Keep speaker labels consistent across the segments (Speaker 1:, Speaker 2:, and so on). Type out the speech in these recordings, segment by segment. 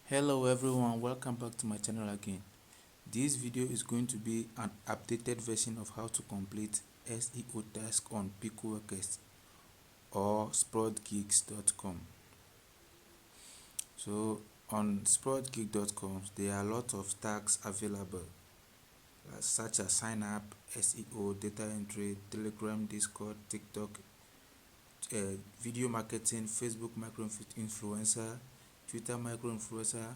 Speaker 1: Hello everyone, welcome back to my channel again. This video is going to be an updated version of how to complete SEO task on PicoWorkers or SproutGigs.com. So on SproutGigs.com there are a lot of tasks available such as sign up, SEO, data entry, Telegram, Discord, TikTok, video marketing, Facebook micro influencer, Twitter micro influencer,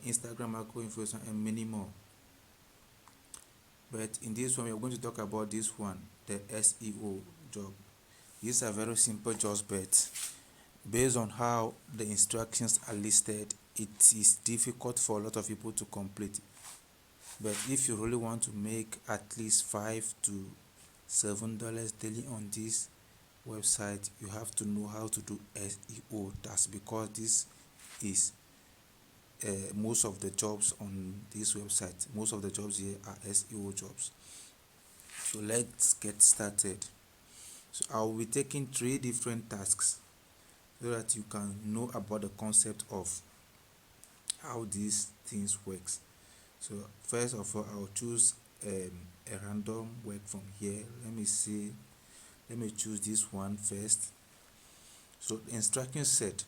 Speaker 1: Instagram micro influencer, and many more. But in this one we are going to talk about this one, the SEO job. These are very simple jobs, but based on how the instructions are listed, it is difficult for a lot of people to complete. But if you really want to make at least $5 to $7 daily on this website, you have to know how to do SEO tasks, because this is most of the jobs on this website. Most of the jobs here are SEO jobs. So let's get started. So I'll be taking 3 different tasks so that you can know about the concept of how these things works. So first of all, I'll choose a random work from here. Let me choose this one first. So the instructions said,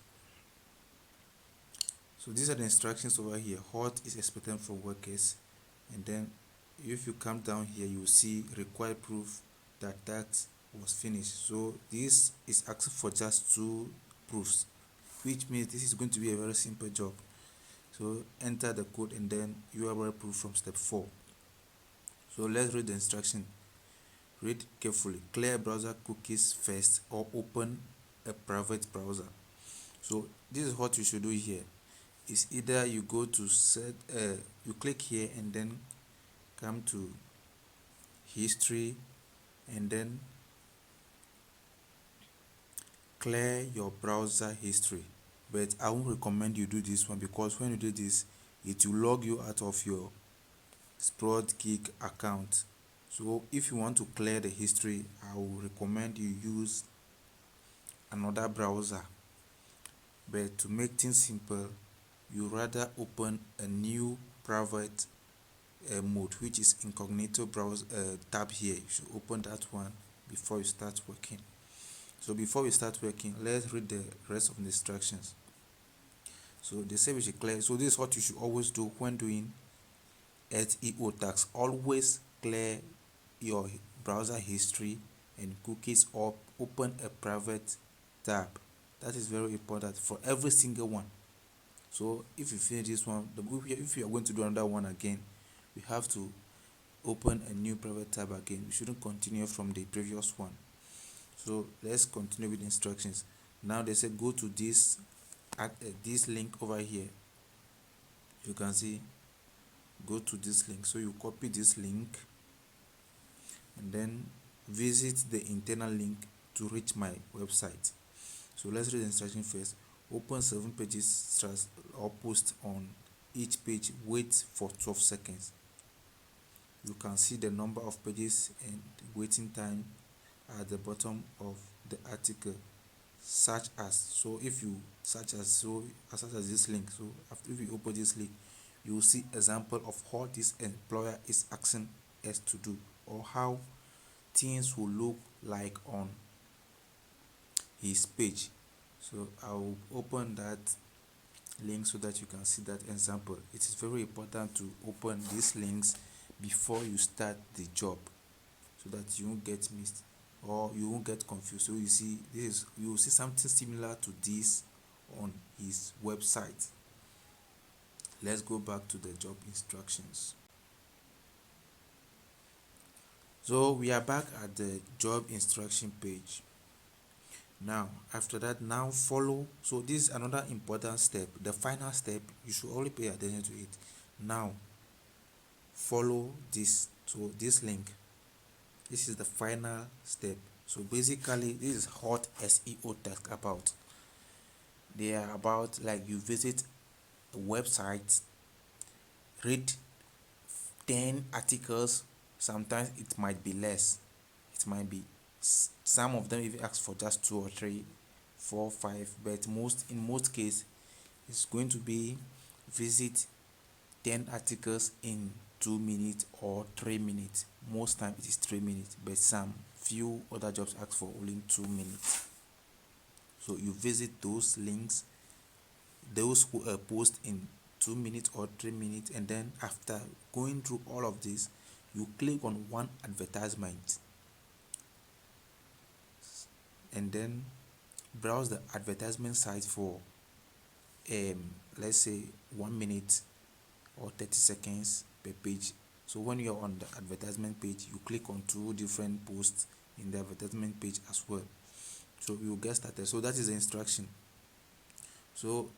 Speaker 1: so these are the instructions over here. What is expected from workers, and then if you come down here you will see required proof that task was finished. So this is asking for just 2 proofs, which means this is going to be a very simple job. So enter the code and then URL proof from step 4. So let's read the instruction. Read carefully. Clear browser cookies first or open a private browser. So this is what you should do here. Is either you go to set you click here and then come to history and then clear your browser history. But I won't recommend you do this one, because when you do this it will log you out of your SproutGiG account. So if you want to clear the history, I will recommend you use another browser. But to make things simple, you rather open a new private mode, which is incognito browser tab here. You should open that one before you start working. So before we start working, let's read the rest of the instructions. So they say we should clear. So this is what you should always do when doing SEO tasks. Always clear your browser history and cookies, or open a private tab. That is very important for every single one. So if you finish this one, if you are going to do another one again, we have to open a new private tab again. We shouldn't continue from the previous one. So let's continue with the instructions. Now they say go to this link over here. You can see, go to this link. So you copy this link and then visit the internal link to reach my website. So let's read the instruction first. Open 7 pages or post on each page. Wait for 12 seconds. You can see the number of pages and waiting time at the bottom of the article, such as. So if you such as this link, so if you open this link, you will see example of what this employer is asking us to do, or how things will look like on his page. So I will open that link so that you can see that example. It is very important to open these links before you start the job, so that you won't get missed or you won't get confused. So you see, you will see something similar to this on his website. Let's go back to the job instructions. So we are back at the job instruction page. Now after that, now follow. So this is another important step, the final step. You should only pay attention to it. Now follow this. So this link, this is the final step. So basically this is what SEO task about. They are about, like, you visit a website, read 10 articles. Sometimes it might be less, it might be some of them even ask for just 2 or 3, 4, 5, but in most cases It's going to be visit 10 articles in 2 minutes or 3 minutes. Most time it is 3 minutes, but some few other jobs ask for only 2 minutes. So you visit those links, those who post in 2 minutes or 3 minutes, and then after going through all of this, you click on one advertisement and then browse the advertisement site for let's say 1 minute or 30 seconds per page. So when you're on the advertisement page, you click on 2 different posts in the advertisement page as well. So you will get started. So that is the instruction. So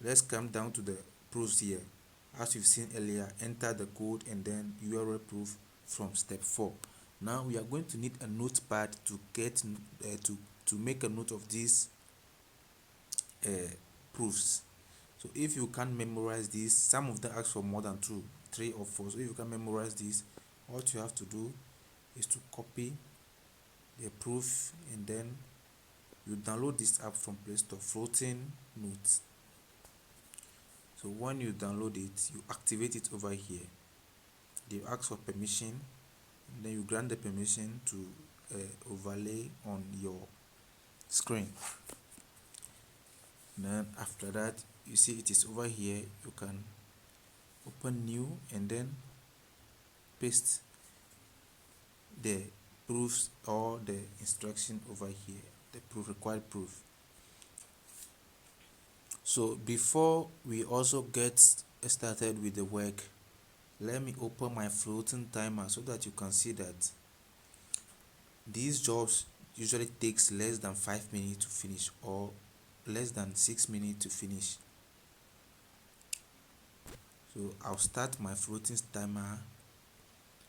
Speaker 1: let's come down to the proofs here. As you've seen earlier, enter the code and then URL proof from step 4. Now we are going to need a notepad to get to make a note of these proofs. So if you can't memorize these, some of them ask for more than 2, 3 or 4. So if you can memorize these, what you have to do is to copy the proof and then you download this app from Play Store, Floating Notes. So when you download it, you activate it over here. They ask for permission, and then you grant the permission to overlay on your screen. Then after that, you see it is over here. You can open new and then paste the proofs or the instruction over here, the required proof. So before we also get started with the work, let me open my floating timer so that you can see that these jobs usually takes less than 5 minutes to finish or less than 6 minutes to finish. So I'll start my floating timer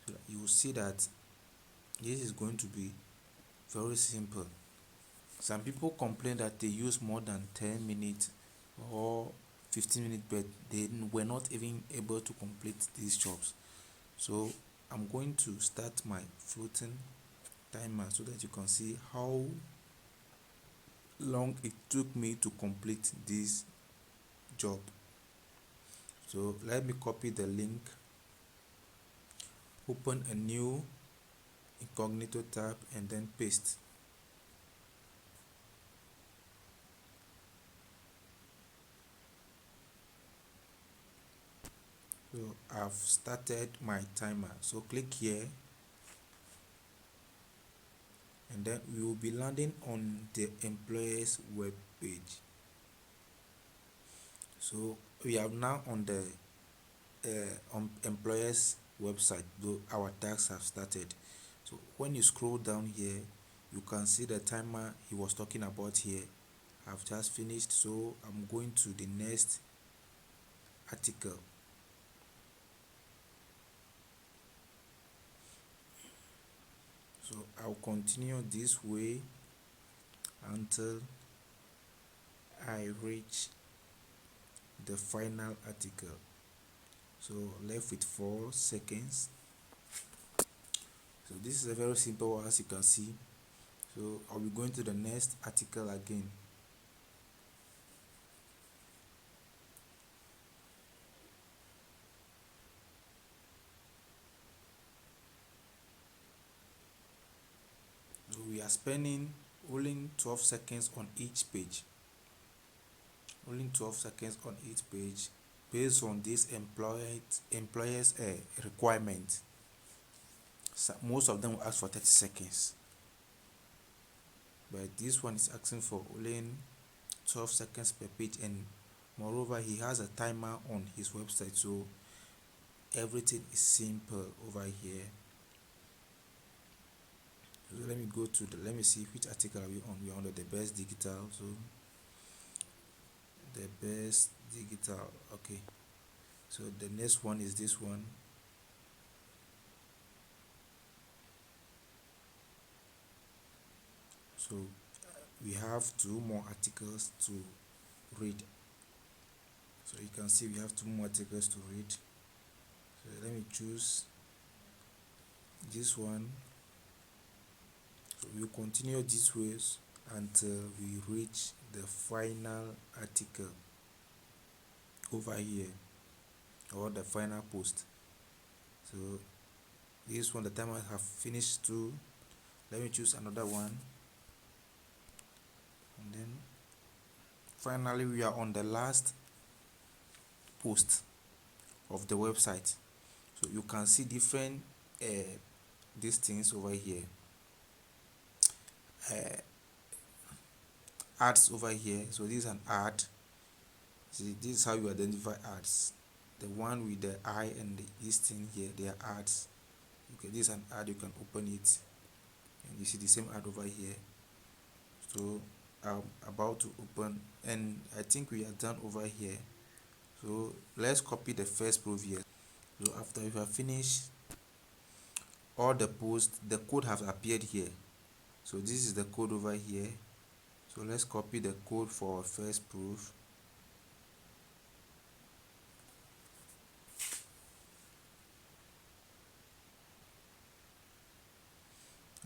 Speaker 1: so that you will see that this is going to be very simple. Some people complain that they use more than 10 minutes or 15 minutes, but they were not even able to complete these jobs. So I'm going to start my floating timer so that you can see how long it took me to complete this job. So let me copy the link, open a new incognito tab and then paste. So I've started my timer. So click here and then we will be landing on the employer's web page. So we are now on the employer's website, though our tasks have started. So when you scroll down here, you can see the timer he was talking about here. I've just finished, so I'm going to the next article. So I'll continue this way until I reach the final article. So left with 4 seconds. So this is a very simple one, as you can see. So I'll be going to the next article again. So we are spending only 12 seconds on each page. Only 12 seconds on each page based on this employer's requirement. So most of them will ask for 30 seconds. But this one is asking for only 12 seconds per page, and moreover he has a timer on his website, so everything is simple over here. So let me go to let me see which article are we on. We are under the best digital. So the best digital, okay. So the next one is this one. So we have 2 more articles to read. So you can see we have 2 more articles to read. So let me choose this one. So we'll continue this way until we reach the final article. over here, or the final post. So this one, the timer have finished too. Let me choose another one, and then finally we are on the last post of the website. So you can see different these things over here, ads over here. So this is an ad. See, this is how you identify ads. The one with the eye and this thing here, they are ads. Okay, this is an ad. You can open it and you see the same ad over here. So I'm about to open, and I think we are done over here. So let's copy the first proof here. So after you have finished all the posts, the code has appeared here. So this is the code over here. So let's copy the code for our first proof.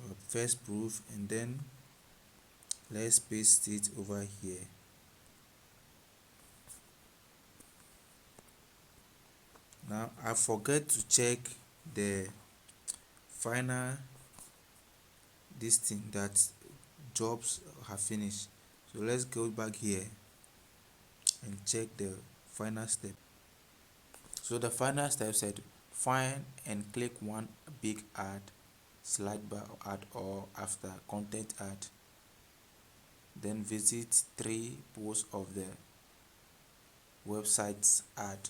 Speaker 1: Our first proof, and then let's paste it over here. Now I forget to check the final this thing that jobs have finished. So let's go back here and check the final step. So the final step said find and click one big ad, slide bar ad, or after content ad, then visit 3 posts of the website's ad.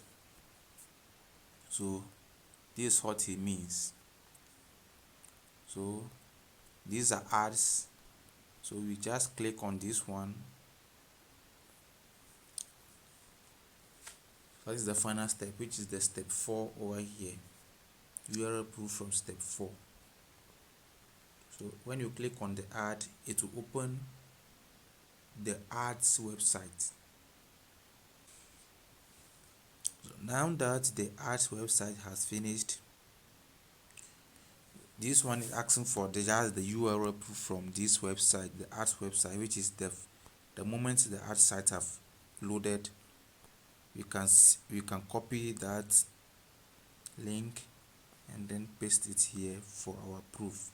Speaker 1: So this is what he means. So these are ads. So we just click on this one. So this is the final step, which is the step 4 over here. URL proof from step 4. So when you click on the ad, it will open the ads website. So now that the ads website has finished, this one is asking for just the URL proof from this website, the ads website, which is the moment the ad site have loaded, we can copy that link and then paste it here for our proof.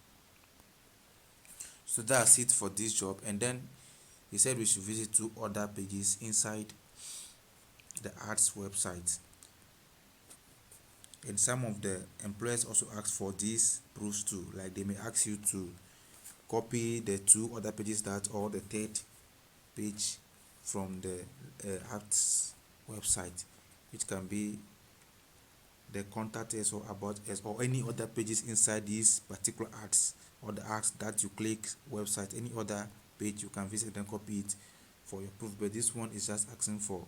Speaker 1: So that's it for this job. And then he said we should visit 2 other pages inside the ads website, and some of the employers also ask for these proofs too. Like they may ask you to copy the 2 other pages that, or the 3rd page from the ads website, which can be the contact us or about us, or any other pages inside these particular ads, or the ads that you click website, any other page you can visit and copy it for your proof. But this one is just asking for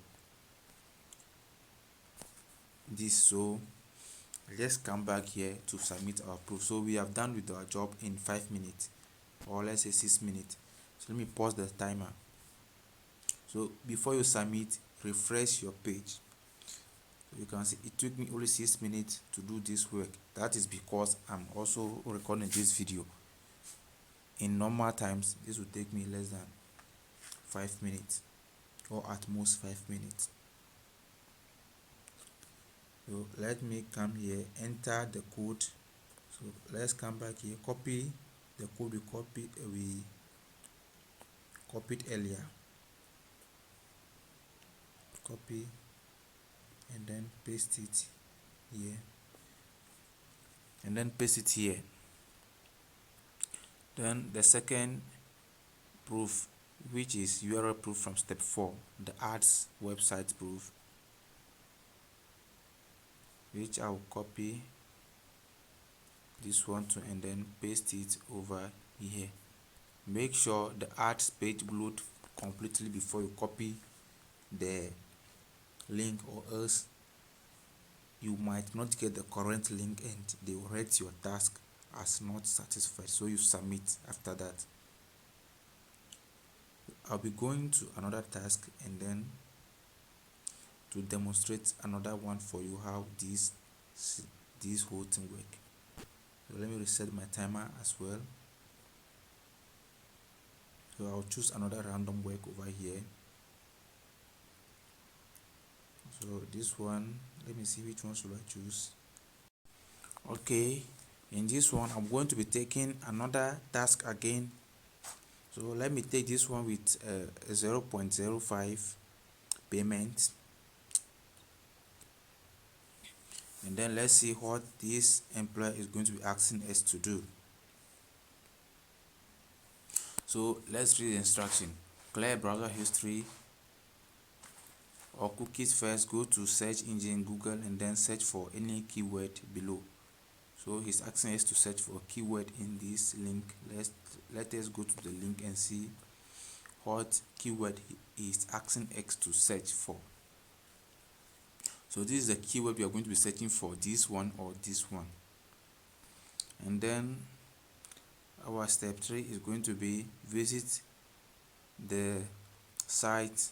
Speaker 1: this. So let's come back here to submit our proof. So we have done with our job in 5 minutes, or let's say 6 minutes. So let me pause the timer. So before you submit, refresh your page. You can see it took me only 6 minutes to do this work. That is because I'm also recording this video. In normal times, this would take me less than 5 minutes, or at most 5 minutes. So let me come here, enter the code. So let's come back here, copy the code we copied earlier. Copy and then paste it here, and then paste it here. Then the second proof, which is URL proof from step 4, the ads website proof, which I will copy this one too and then paste it over here. Make sure the ads page load completely before you copy the link, or else you might not get the current link and they will rate your task as not satisfied. So you submit after that. I'll be going to another task and then to demonstrate another one for you how this whole thing work. So let me reset my timer as well. So I'll choose another random work over here. So this one, let me see which one should I choose. Okay, in this one I'm going to be taking another task again. So let me take this one with 0.05 payment, and then let's see what this employer is going to be asking us to do. So let's read the instruction. Clear browser history or cookies first. Go to search engine Google and then search for any keyword below. So he's asking us to search for a keyword in this link. Let us go to the link and see what keyword he is asking us to search for. So this is the keyword we are going to be searching for, this one or this one. And then our step 3 is going to be visit the site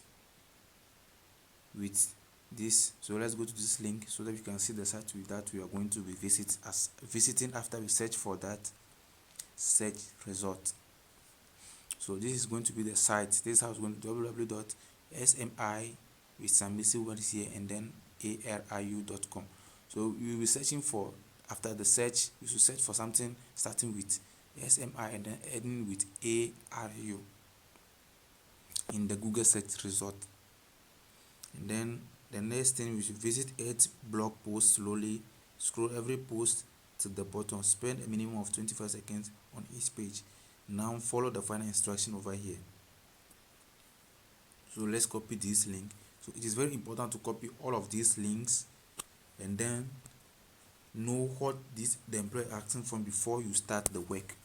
Speaker 1: with this. So let's go to this link so that we can see the site with that we are going to be visiting after we search for that search result. So this is going to be the site. This is how it's going to www.smi with some missing words here and then ariu.com. So we will be searching for, after the search you should search for something starting with SMI and then ending with ARU in the Google search result. And then the next thing, we should visit 8 blog posts slowly, scroll every post to the bottom, spend a minimum of 25 seconds on each page. Now follow the final instruction over here. So let's copy this link. So it is very important to copy all of these links and then know what the employer is asking from before you start the work.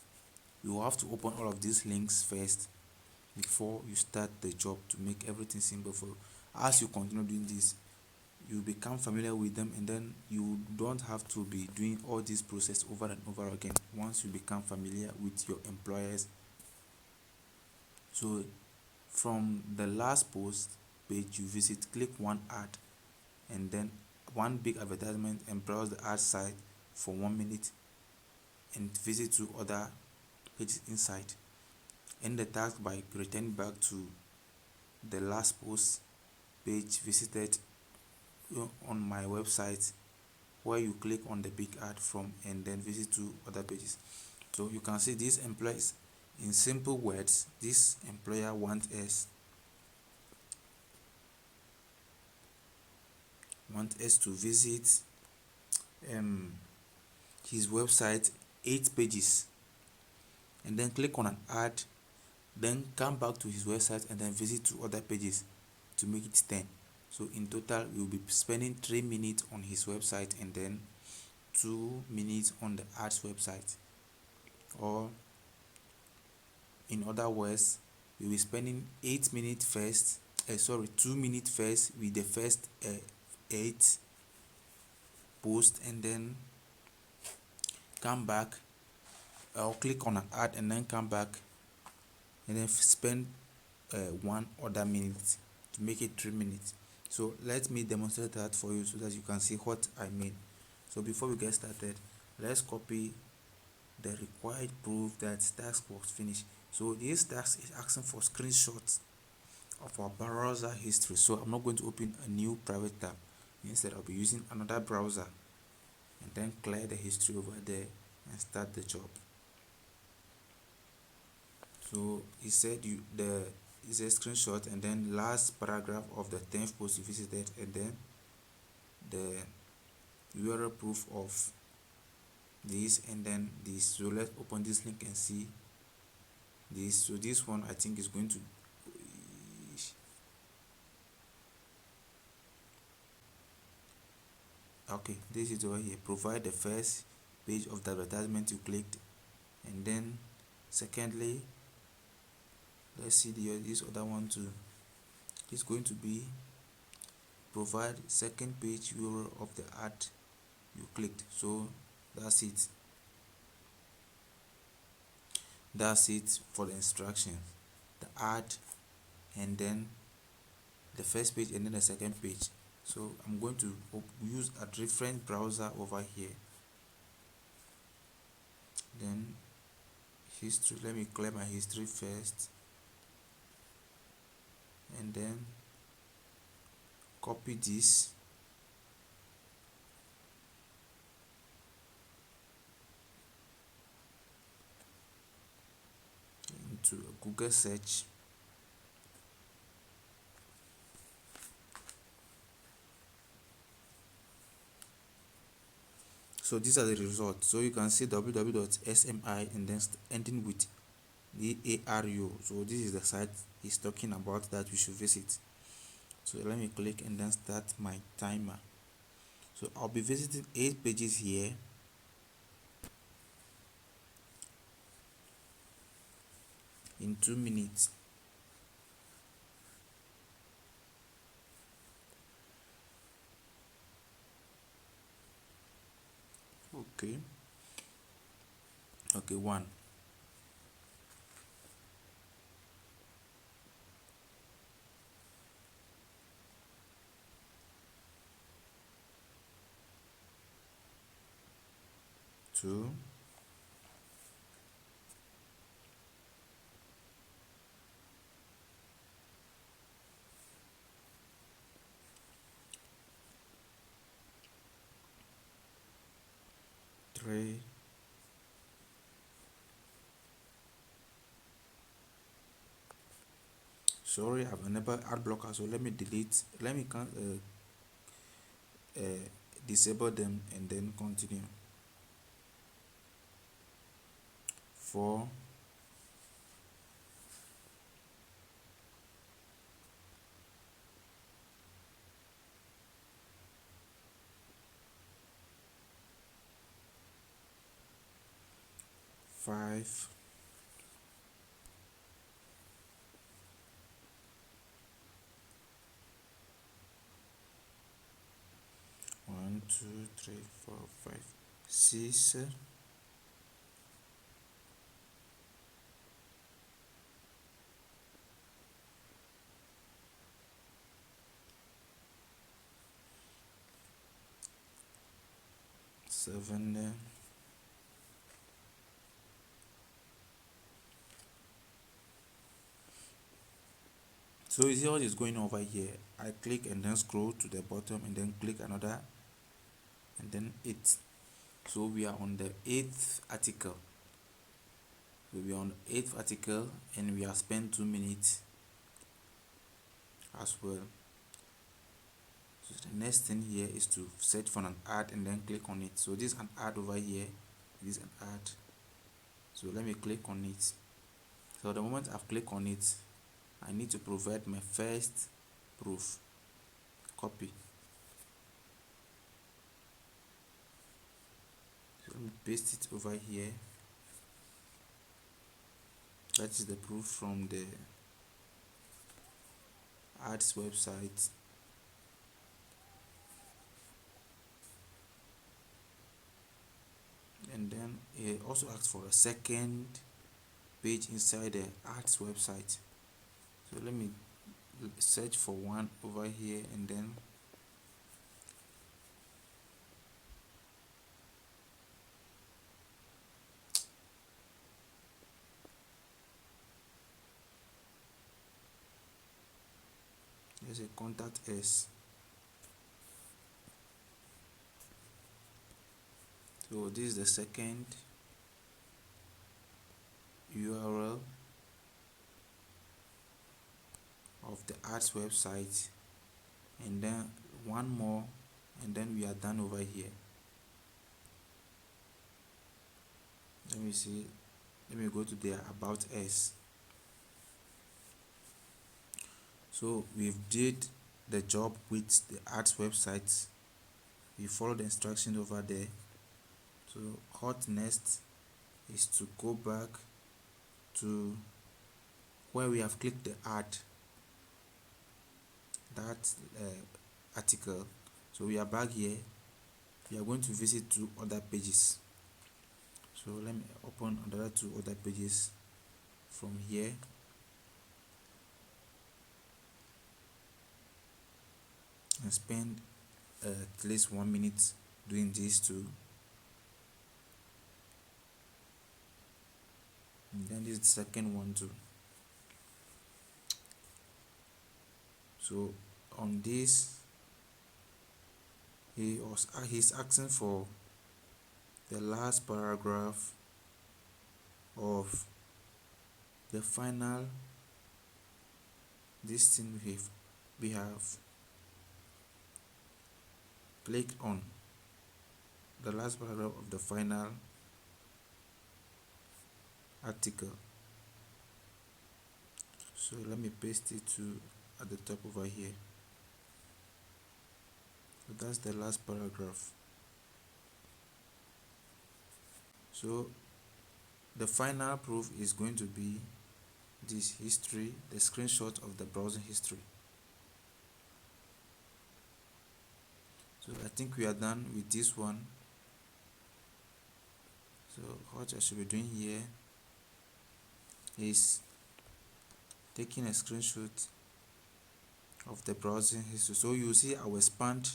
Speaker 1: You will have to open all of these links first before you start the job to make everything simple for you. As you continue doing this, you become familiar with them and then you don't have to be doing all this process over and over again once you become familiar with your employers. So from the last post page you visit, click one ad and then one big advertisement and browse the ad site for 1 minute and visit 2 other pages inside. End the task by returning back to the last post page visited on my website, where you click on the big ad from and then visit 2 other pages. So you can see these employees, in simple words, this employer wants us to visit his website 8 pages and then click on an ad, then come back to his website and then visit 2 other pages to make it 10. So in total we will be spending 3 minutes on his website and then 2 minutes on the ads website. Or in other words, we will be spending 8 minutes first, 2 minutes first with the first 8 posts and then come back or click on an ad and then come back and then spend 1 other minute to make it 3 minutes. So let me demonstrate that for you so that you can see what I mean. So before we get started, let's copy the required proof that task was finished. So this task is asking for screenshots of our browser history. So I'm not going to open a new private tab. Instead I'll be using another browser and then clear the history over there and start the job. So he said is a screenshot and then last paragraph of the 10th post you visited and then the URL proof of this and then this. So let's open this link and see this. So this one I think is going to okay, this is over here. Provide the first page of the advertisement you clicked and then secondly, let's see this other one too. It's going to be provide second page URL of the ad you clicked. So that's it for the instructions, the ad and then the first page and then the second page. So I'm going to use a different browser over here. Then history, let me clear my history first and then copy this to a Google search. So these are the results. So you can see www.smi and then ending with the ARU. So this is the site he's talking about that we should visit. So let me click and then start my timer. So I'll be visiting 8 pages here. In 2 minutes. Okay. 1, 2, 3, sorry, I've enabled ad blocker, so let me disable them and then continue. 4, 5, 1, 2, 3, 4, 5, 6, 7. So you see what is going over here. I click and then scroll to the bottom and then click another and then 8. So we are on the 8th article. So we are on the 8th article and we have spent 2 minutes as well. So the next thing here is to search for an ad and then click on it. So this is an ad over here. This is an ad. So let me click on it. So the moment I've clicked on it, I need to provide my first proof. Copy. So let me paste it over here. That is the proof from the ads website. And then it also asks for a second page inside the ads website. So let me search for one over here and then there's a contact us. So this is the second URL of the ads website, and then one more, and then we are done over here. Let me see. Let me go to the about us. So we've did the job with the ads website. We follow the instructions over there. So what next is to go back to where we have clicked the ad, that article. So we are back here. We are going to visit 2 other pages. So let me open another 2 other pages from here. And spend at least 1 minute doing these 2. And then this is the second one too. So on this, he's asking for the last paragraph of the final this thing we have clicked on the last paragraph of the final article. So let me paste it to at the top over here. So that's the last paragraph. So the final proof is going to be this history, the screenshot of the browsing history. So I think we are done with this one. So what I should be doing here is taking a screenshot of the browsing history. So you see I will expand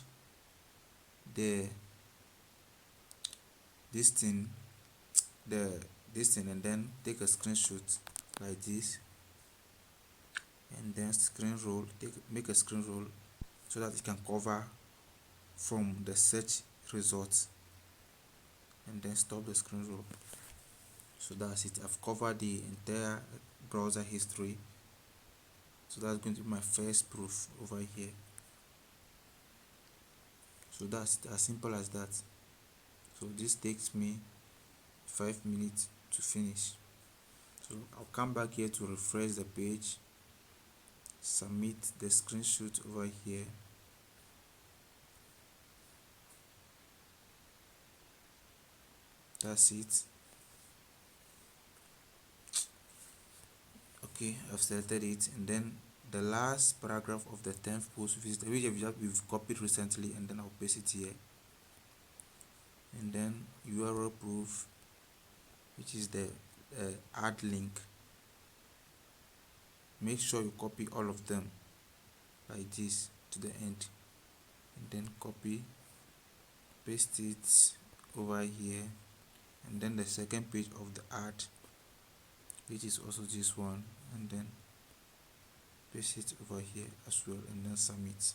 Speaker 1: the this thing and then take a screenshot like this, and then make a screen roll so that it can cover from the search results, and then stop the screen roll. So that's it. I've covered the entire browser history. So that's going to be my first proof over here. So that's it, as simple as that. So this takes me 5 minutes to finish. So I'll come back here to refresh the page, submit the screenshot over here. That's it. Okay, I've selected it, and then the last paragraph of the 10th post, which we've copied recently, and then I'll paste it here, and then URL proof, which is the add link. Make sure you copy all of them like this to the end, and then copy, paste it over here, and then the second page of the ad, which is also this one, and then paste it over here as well, and then submit.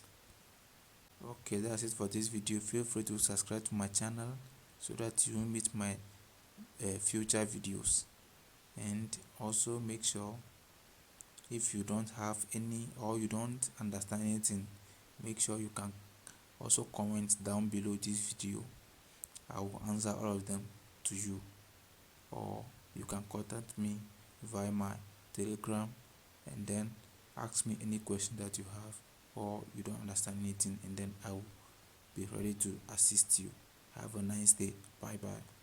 Speaker 1: Okay, that's it for this video. Feel free to subscribe to my channel so that you will meet my future videos, and also make sure if you don't have any or you don't understand anything, make sure you can also comment down below this video. I will answer all of them to you, or you can contact me via my Telegram and then ask me any question that you have, or you don't understand anything, and then I will be ready to assist you. Have a nice day. Bye bye.